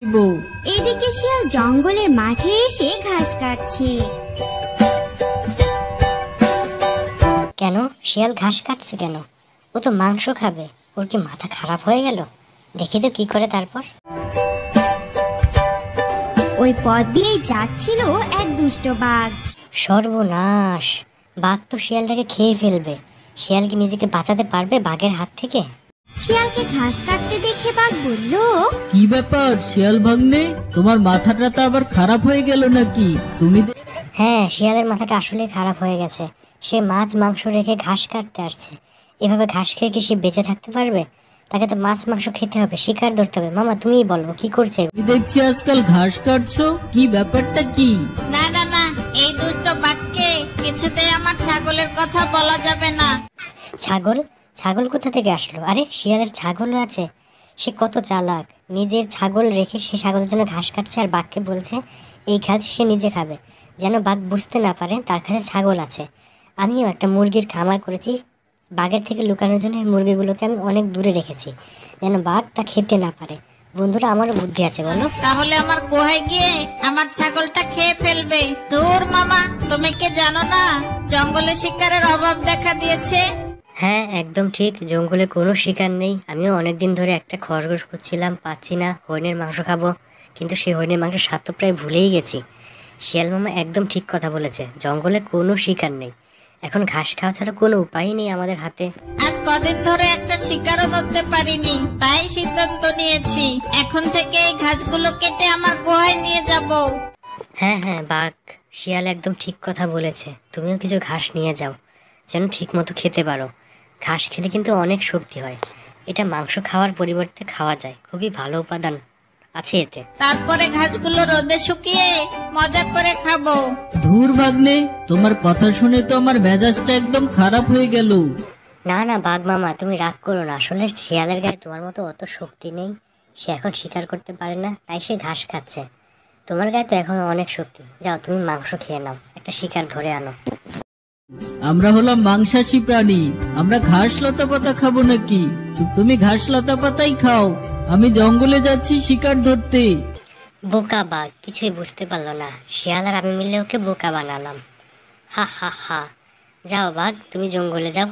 বউ। এদিকে শিয়াল জঙ্গলের মাঠে এসে ঘাস কাটছে। কেন শিয়াল ঘাস কাটছে কেন? ও তো মাংস খাবে, ওর কি মাথা খারাপ হয়ে গেল? দেখি তো কি করে তারপর। ওই পথ দিয়ে যাচ্ছিল এক দুষ্ট বাঘ। সর্বনাশ, বাঘ তো শিয়ালটাকে খেয়ে ফেলবে। শিয়াল কি নিজেকে বাঁচাতে পারবে বাঘের হাত থেকে? শিয়ালকে ঘাস কাটতে দেখে বাঘ বলল, কি ব্যাপার শিয়াল ভাগ্নে, তোমার মাথাটা তো আবার খারাপ হয়ে গেল নাকি? তুমি হ্যাঁ, শিয়ালের মাথাটা আসলে খারাপ হয়ে গেছে। সে মাছ মাংস রেখে ঘাস কাটতে আসছে। এভাবে ঘাস খেয়ে কি সে বেঁচে থাকতে পারবে? তাকে তো মাছ মাংস খেতে হবে, শিকার ধরতে হবে। মামা তুমিই বলো কি করছে? দেখছি আজকাল ঘাস কাটছো, কি ব্যাপারটা কি? না না না, এই দুষ্ট বাঘকে কিছুতেই আমার ছাগলের কথা বলা যাবে না। ছাগল? ছাগল কোথা থেকে আসলো? আরে শিয়ালের ছাগলও আছে। সে কত চালাক, নিজের ছাগল রেখে সে ছাগলের জন্য ঘাস কাটছে আর বাঘকে বলছে এই ঘাস সে নিজে খাবে, যেন বাঘ বুঝতে না পারে তার কাছে ছাগল আছে। আমিও একটা মুরগির খামার করেছি, বাঘের থেকে লুকানোর জন্য এই মুরগিগুলোকে আমি অনেক দূরে রেখেছি, যেন বাঘ তা খেতে না পারে। বন্ধুরা, আমারও বুদ্ধি আছে বলো। তাহলে আমার গুহায় গিয়ে আমার ছাগলটা খেয়ে ফেলবে। দূর মামা, তুমি কি জানো না জঙ্গলে শিকারের অভাব দেখা দিয়েছে? হ্যাঁ একদম ঠিক, জঙ্গলে কোনো শিকার নেই। আমিও অনেকদিন ধরে একটা খরগোশ খুঁজছিলাম, পাচ্ছি না। হরিণের মাংস খাবো, কিন্তু সেই হরিণের মাংসের স্বাদ তো প্রায় ভুলেই গেছি। শিয়াল মামা একদম ঠিক কথা বলেছে, জঙ্গলে কোনো শিকার নেই। এখন ঘাস খাওয়া ছাড়া কোনো উপায়ই নেই আমাদের হাতে। আজ কদিন ধরে একটা শিকারও ধরতে পারিনি, তাই সিদ্ধান্ত নিয়েছি এখন থেকে এই ঘাসগুলো কেটে আমার গুহায় নিয়ে যাব। হ্যাঁ হ্যাঁ, বাঘ শিয়াল একদম ঠিক কথা বলেছে। তুমিও কিছু ঘাস নিয়ে যাও, যেন ঠিক মতো খেতে পারো। ঘাস খেলে কিন্তু অনেক শক্তি হয়। এটা মাংস খাওয়ার পরিবর্তে খাওয়া যায়, খুবই ভালো উপাদান আছে এতে। তারপরে ঘাসগুলো রোদে শুকিয়ে মজা করে খাবো। ধুর ভাগ্নে, তোমার কথা শুনে তো আমার মেজাজটা একদম খারাপ হয়ে গেল। না না বাঘ মামা, তুমি রাগ করো না। আসলে শিয়ালের গায়ে তোমার মতো অত শক্তি নেই, সে এখন শিকার করতে পারে না, তাই সে ঘাস খাচ্ছে। তোমার গায়ে তো এখন অনেক শক্তি। যাও তুমি মাংস খেয়ে নাও, একটা শিকার ধরে আনো। আমরা হলাম মাংসাশী প্রাণী, আমরা ঘাস লতা পাতা খাবো নাকি? তুমি ঘাস লতা পাতাই খাও, আমি জঙ্গলে যাচ্ছি শিকার ধরতে। বোকা বাঘ কিছুই বুঝতে পারলো না, শিয়াল আর আমি মিলে ওকে বোকা বানালাম। হা হা হা। যাও বাঘ, তুমি জঙ্গলে যাও।